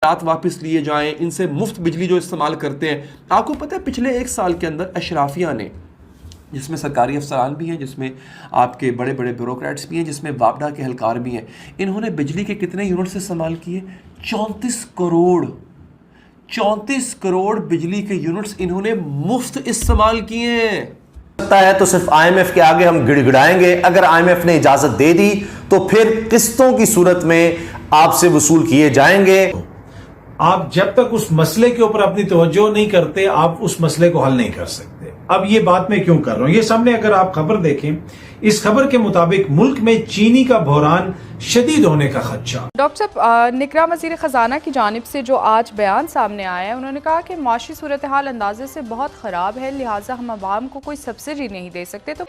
रात वापस लिए जाएं, इनसे मुफ्त बिजली जो इस्तेमाल करते हैं। आपको पता है पिछले 1 साल के अंदर अशराफिया ने, जिसमें सरकारी अफसरान भी हैं, जिसमें आपके बड़े बड़े ब्यूरोक्रेट्स भी हैं, जिसमें वापडा के एहलकार भी हैं, इन्होंने बिजली के कितने यूनिट्स इस्तेमाल किए? 34 करोड़। 34 करोड़ बिजली के यूनिट्स इन्होंने मुफ्त इस्तेमाल किए हैं। लगता है तो सिर्फ आईएमएफ के आगे हम गिड़गिड़ाएंगे। अगर आईएमएफ ने इजाजत दे दी तो फिर किस्तों की सूरत में आपसे वसूल किए जाएंगे। आप जब तक उस मसले के ऊपर अपनी तवज्जो नहीं करते, आप उस मसले को हल नहीं कर सकते। अब ये बात मैं क्यों कर रहा हूं? ये सामने अगर आप खबर देखें, इस खबर के मुताबिक मुल्क में चीनी का बहरान शदीद होने का खदशा। डॉक्टर साहब, निगरां वज़ीर ख़जाना की जानिब से जो आज बयान सामने आया है, उन्होंने कहा कि माशी सूरत हाल अंदाजे से बहुत ख़राब है, लिहाजा हम आवाम को कोई सब्सिडी नहीं दे सकते। तो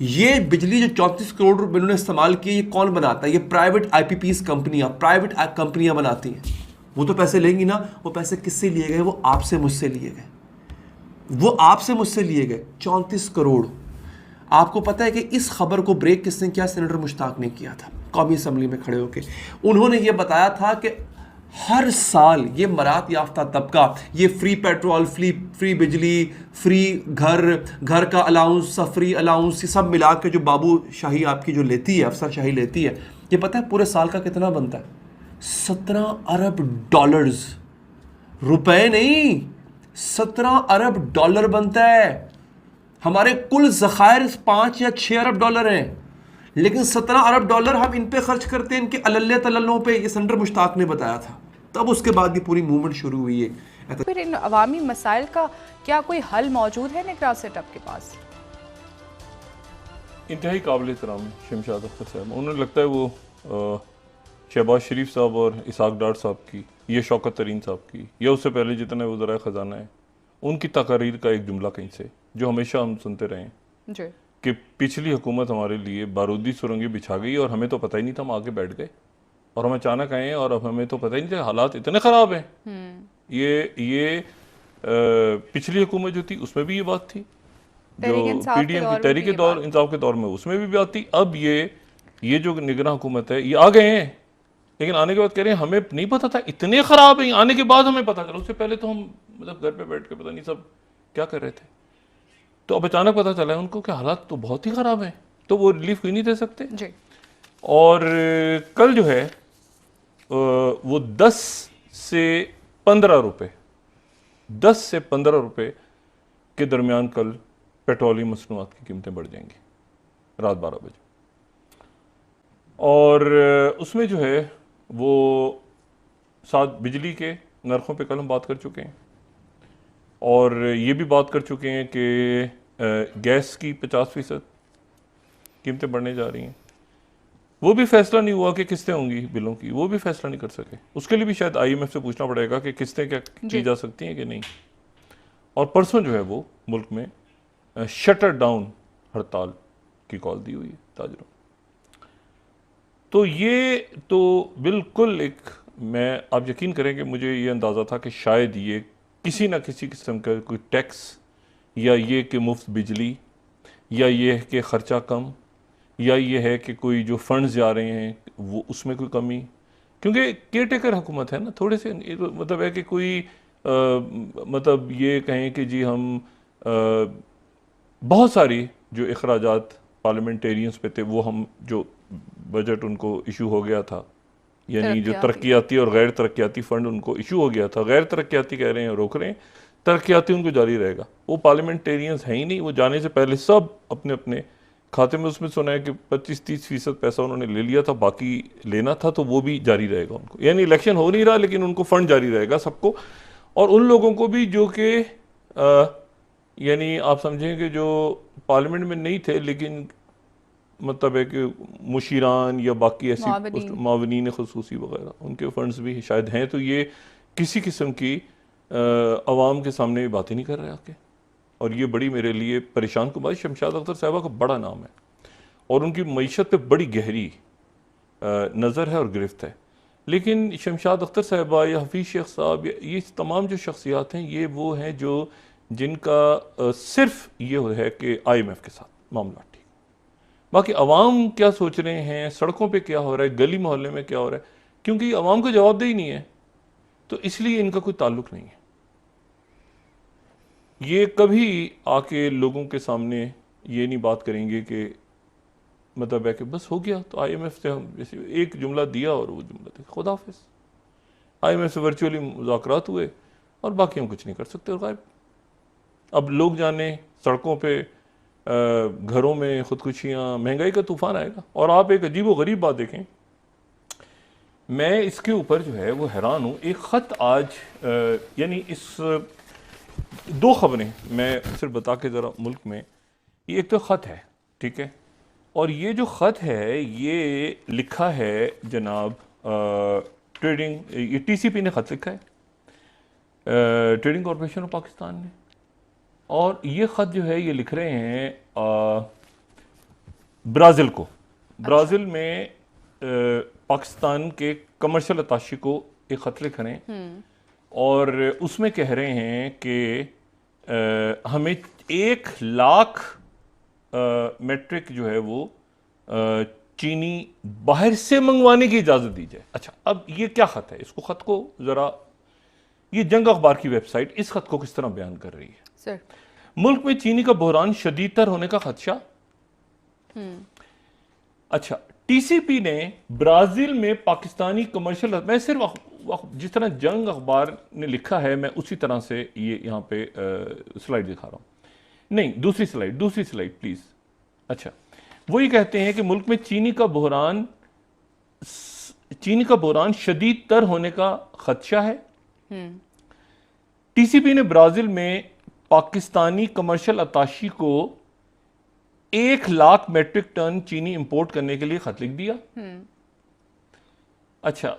ये बिजली जो 34 करोड़ रुपए इन्होंने इस्तेमाल किए, ये कौन बनाता है? ये प्राइवेट आईपीपीस कंपनियां, प्राइवेट कंपनियां बनाती हैं। वो तो पैसे लेंगी ना। वो पैसे किससे लिए गए? वो आपसे मुझसे लिए गए। वो आपसे मुझसे लिए गए 34 करोड़। आपको पता है कि इस खबर को ब्रेक किसने किया? सेनेटर मुश्ताक ने किया था, कौमी असम्बली में खड़े होकर। उन्होंने ये बताया था कि हर साल ये मरात याफ्ता तबका, ये फ्री पेट्रोल, फ्री बिजली, फ्री घर का अलाउंस, सफरी अलाउंस, ये सब मिला के जो बाबू शाही आपकी जो लेती है, अफसर शाही लेती है, ये पता है पूरे साल का कितना बनता है? 17 अरब डॉलर्स। रुपए नहीं, 17 अरब डॉलर बनता है। हमारे कुल ज़खायर 5 या 6 अरब डॉलर हैं, लेकिन 17 अरब डॉलर हम इन पे खर्च करते हैं, इनके अल्ले तल्लों पे। ये सेनेटर मुश्ताक ने बताया था। तब उसके बाद ये पूरी मूवमेंट शुरू हुई है। फिर इन अवामी मसाइल का क्या कोई हल मौजूद है निगरां सेटअप के पास? इंतहाई काबिल एहतराम शमशाद अख्तर साहब। उन्हें लगता है वो शहबाज शरीफ साहब और इसाक डार साहब की, ये शौकत तरीन साहब की, या उससे पहले जितने वज़राए ख़जाना है, उनकी तकारीर का एक जुमला कहीं से, जो हमेशा हम सुनते रहे हैं कि पिछली हुकूमत हमारे लिए बारूदी सुरंगें बिछा गई और हमें तो पता ही नहीं था, हम आगे बैठ गए और हम अचानक आए और अब हमें तो पता ही नहीं था हालात इतने ख़राब हैं। ये पिछली हुकूमत जो थी उसमें भी ये बात थी, जो पीडीएम की तहरीक इंसाफ के दौर में, उसमें भी बात थी। अब ये जो निगरां हुकूमत है, ये आ गए हैं, लेकिन आने के बाद कह रहे हैं हमें नहीं पता था इतने ख़राब है। आने के बाद हमें पता चला, उससे पहले तो हम मतलब घर पे बैठ के पता नहीं सब क्या कर रहे थे। तो अब अचानक पता चला है उनको कि हालात तो बहुत ही ख़राब हैं, तो वो रिलीफ क्यों नहीं दे सकते जी। और कल जो है वो 10 से 15 रुपये, 10 से 15 रुपये के दरमियान कल पेट्रोलियम मसनूआत की कीमतें बढ़ जाएंगी रात 12 बजे। और उसमें जो है वो साथ बिजली के नरखों पे कल हम बात कर चुके हैं, और ये भी बात कर चुके हैं कि गैस की 50% कीमतें बढ़ने जा रही हैं। वो भी फैसला नहीं हुआ कि किस्तें होंगी बिलों की, वो भी फैसला नहीं कर सके। उसके लिए भी शायद आईएमएफ से पूछना पड़ेगा कि किस्तें क्या की जा सकती हैं कि नहीं। और परसों जो है वो मुल्क में शटर डाउन हड़ताल की कॉल दी हुई है ताजरों। तो ये तो बिल्कुल एक, मैं आप यकीन करेंगे मुझे ये अंदाज़ा था कि शायद ये किसी न किसी किस्म का कोई टैक्स, या ये कि मुफ्त बिजली, या ये है कि ख़र्चा कम, या ये है कि कोई जो फंड्स जा रहे हैं वो उसमें कोई कमी, क्योंकि केयर टेकर हुकूमत है ना। थोड़े से मतलब है कि कोई मतलब ये कहें कि जी हम बहुत सारी जो अखराजात पार्लियामेंटेरियंस पे थे, वो हम जो बजट उनको इशू हो गया था, यानी जो तरक्याती और गैर तरक्याती फ़ंड उनको इशू हो गया था, गैर तरक्याती कह रहे हैं रोक रहे हैं, तरक्याती उनको जारी रहेगा। वो पार्लियामेंटेरियंस हैं ही नहीं, वो जाने से पहले सब अपने अपने खाते में, उसमें सुना है कि 25-30% पैसा उन्होंने ले लिया था, बाकी लेना था, तो वो भी जारी रहेगा उनको। यानी इलेक्शन हो नहीं रहा लेकिन उनको फंड जारी रहेगा सबको। और उन लोगों को भी जो कि यानी आप समझें कि जो पार्लियामेंट में नहीं थे लेकिन मतलब है कि मुशीरान या बाकी ऐसी मावनीन खुसूसी वगैरह, उनके फंड्स भी शायद हैं। तो ये किसी किस्म की आवाम के सामने भी बात ही नहीं कर रहे आके, और ये बड़ी मेरे लिए परेशान कुन बात। शमशाद अख्तर साहबा का बड़ा नाम है और उनकी मईशत पे बड़ी गहरी नज़र है और गिरफ्त है, लेकिन शमशाद अख्तर साहबा या हफीज़ शेख साहब, ये तमाम जो शख्सियात हैं, ये वो हैं जो जिनका सिर्फ ये है कि IMF के साथ मामला ठीक। बाकी अवाम क्या सोच रहे हैं, सड़कों पे क्या हो रहा है, गली मोहल्ले में क्या हो रहा है, क्योंकि अवाम को जवाबदेही नहीं है, तो इसलिए इनका कोई ताल्लुक नहीं है। ये कभी आके लोगों के सामने ये नहीं बात करेंगे कि मतलब है कि बस हो गया तो IMF से हम जैसे एक जुमला दिया और वो जुमला दिया, खुदा हाफिज। IMF से वर्चुअली मुज़ाकरात हुए और बाकी हम कुछ नहीं कर सकते और गायब। अब लोग जाने सड़कों पे, घरों में खुदकुशियाँ, महंगाई का तूफान आएगा। और आप एक अजीब व गरीब बात देखें, मैं इसके ऊपर जो है वो हैरान हूँ। एक ख़त आज यानी इस दो खबरें मैं सिर्फ बता के ज़रा मुल्क में, ये एक तो ख़त है, ठीक है, और ये जो ख़त है ये लिखा है जनाब ट्रेडिंग, ये TCP ने ख़त लिखा है, ट्रेडिंग कॉरपोरेशन ऑफ पाकिस्तान ने। और ये ख़त जो है ये लिख रहे हैं ब्राज़ील को। ब्राज़ील में पाकिस्तान के कमर्शियल अताशी को एक ख़त लिख रहे हैं और उसमें कह रहे हैं कि हमें 1 लाख मेट्रिक जो है वो चीनी बाहर से मंगवाने की इजाज़त दी जाए। अच्छा, अब ये क्या ख़त है? इसको ख़त को ज़रा, ये जंग अखबार की वेबसाइट इस ख़त को किस तरह बयान कर रही है सर। मुल्क में चीनी का बहरान शदीदतर होने का खदशा। अच्छा, TCP ने ब्राज़ील में पाकिस्तानी कमर्शियल, मैं सिर्फ जिस तरह जंग अखबार ने लिखा है मैं उसी तरह से ये यहाँ पे स्लाइड दिखा रहा हूँ। नहीं, दूसरी स्लाइड प्लीज। अच्छा, वो ये कहते हैं कि मुल्क में चीनी का बहरान शदीद तर होने का खदशा है। TCP ने ब्राज़ील में पाकिस्तानी कमर्शियल अताशी को 1 लाख मेट्रिक टन चीनी इंपोर्ट करने के लिए खत लिख दिया। अच्छा,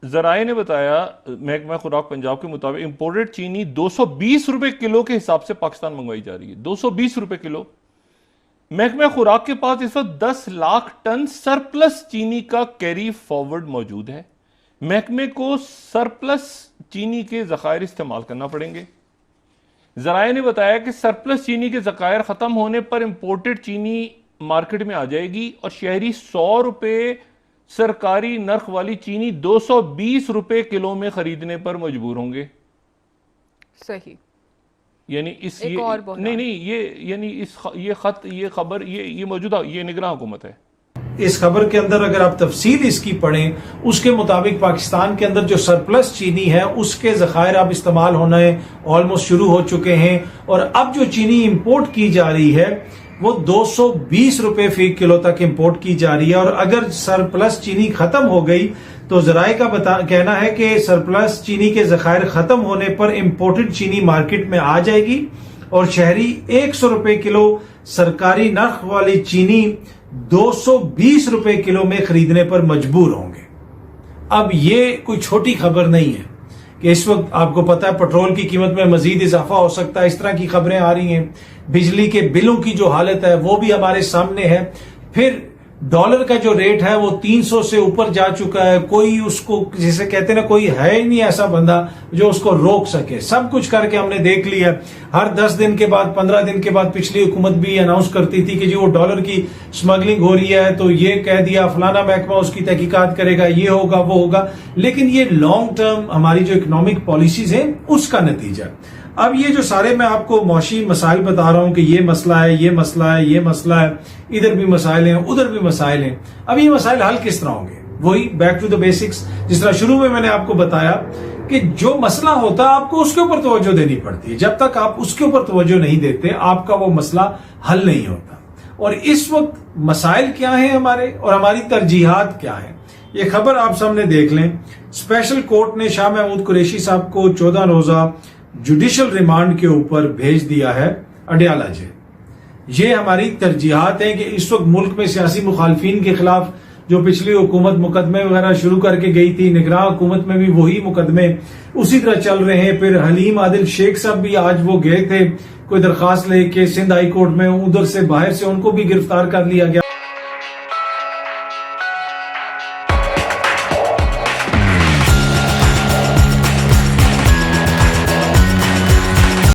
ज़राए ने बताया, महकमा खुराक पंजाब के मुताबिक इंपोर्टेड चीनी 220 रुपए किलो के हिसाब से पाकिस्तान मंगवाई जा रही है। 220 रुपए किलो। महकमा खुराक के पास इस वक्त 10 लाख टन सरप्लस चीनी का कैरी फॉरवर्ड मौजूद है। महकमे को सरप्लस चीनी के ज़खायर इस्तेमाल करना पड़ेंगे। ज़राए ने बताया कि सरप्लस चीनी के ज़खायर ख़त्म होने पर इंपोर्टेड चीनी मार्केट में आ जाएगी और शहरी 100 रुपए सरकारी नर्ख वाली चीनी 220 रुपए किलो में खरीदने पर मजबूर होंगे। सही। यानी इस एक ये और नहीं ये यानी इस ये खत, ये खबर, ये मौजूदा, ये निगरान हुकूमत है। इस खबर के अंदर अगर आप तफसील इसकी पढ़ें, उसके मुताबिक पाकिस्तान के अंदर जो सरप्लस चीनी है उसके ज़खायर अब इस्तेमाल होने ऑलमोस्ट शुरू हो चुके हैं और अब जो चीनी इंपोर्ट की जा रही है वो 220 रुपए फी किलो तक इंपोर्ट की जा रही है। और अगर सरप्लस चीनी खत्म हो गई तो ज़राए का कहना है कि सरप्लस चीनी के ज़खायर खत्म होने पर इंपोर्टेड चीनी मार्केट में आ जाएगी और शहरी 100 रुपए किलो सरकारी नर्ख वाली चीनी 220 रुपए किलो में खरीदने पर मजबूर होंगे। अब ये कोई छोटी खबर नहीं है कि इस वक्त आपको पता है पेट्रोल की कीमत में मजीद इजाफा हो सकता है, इस तरह की खबरें आ रही हैं। बिजली के बिलों की जो हालत है वो भी हमारे सामने है। फिर डॉलर का जो रेट है वो 300 से ऊपर जा चुका है। कोई उसको, जिसे कहते हैं ना, कोई है ही नहीं ऐसा बंदा जो उसको रोक सके। सब कुछ करके हमने देख लिया। हर 10 दिन के बाद, 15 दिन के बाद पिछली हुकूमत भी अनाउंस करती थी कि जी वो डॉलर की स्मगलिंग हो रही है, तो ये कह दिया फलाना महकमा उसकी तहकीकात करेगा, ये होगा वो होगा। लेकिन ये लॉन्ग टर्म हमारी जो इकोनॉमिक पॉलिसीज है उसका नतीजा। अब ये जो सारे मैं आपको मौशी मसाइल बता रहा हूं कि ये मसला है, ये मसला है, ये मसला है, इधर भी मसाइल हैं, उधर भी मसाइल हैं। अब ये मसाइल हल किस तरह होंगे? वही बैक टू द बेसिक्स, जिस तरह शुरू में मैंने आपको बताया कि जो मसला होता है आपको उसके ऊपर तवज्जो देनी पड़ती है। जब तक आप उसके ऊपर तवज्जो नहीं देते आपका वो मसला हल नहीं होता। और इस वक्त मसाइल क्या है हमारे और हमारी तरजीहात क्या है, ये खबर आप सामने देख लें। स्पेशल कोर्ट ने शाह महमूद कुरैशी साहब को 14 रोजा जुडिशल रिमांड के ऊपर भेज दिया है अडयाला जेल। ये हमारी तरजीहात है कि इस वक्त मुल्क में सियासी मुखालफिन के खिलाफ जो पिछली हुकूमत मुकदमे वगैरह शुरू करके गई थी, निगरान हुकूमत में भी वही मुकदमे उसी तरह चल रहे हैं। फिर हलीम आदिल शेख साहब भी आज वो गए थे कोई दरखास्त लेके सिंध हाई कोर्ट में, उधर से बाहर से उनको भी गिरफ्तार कर लिया गया।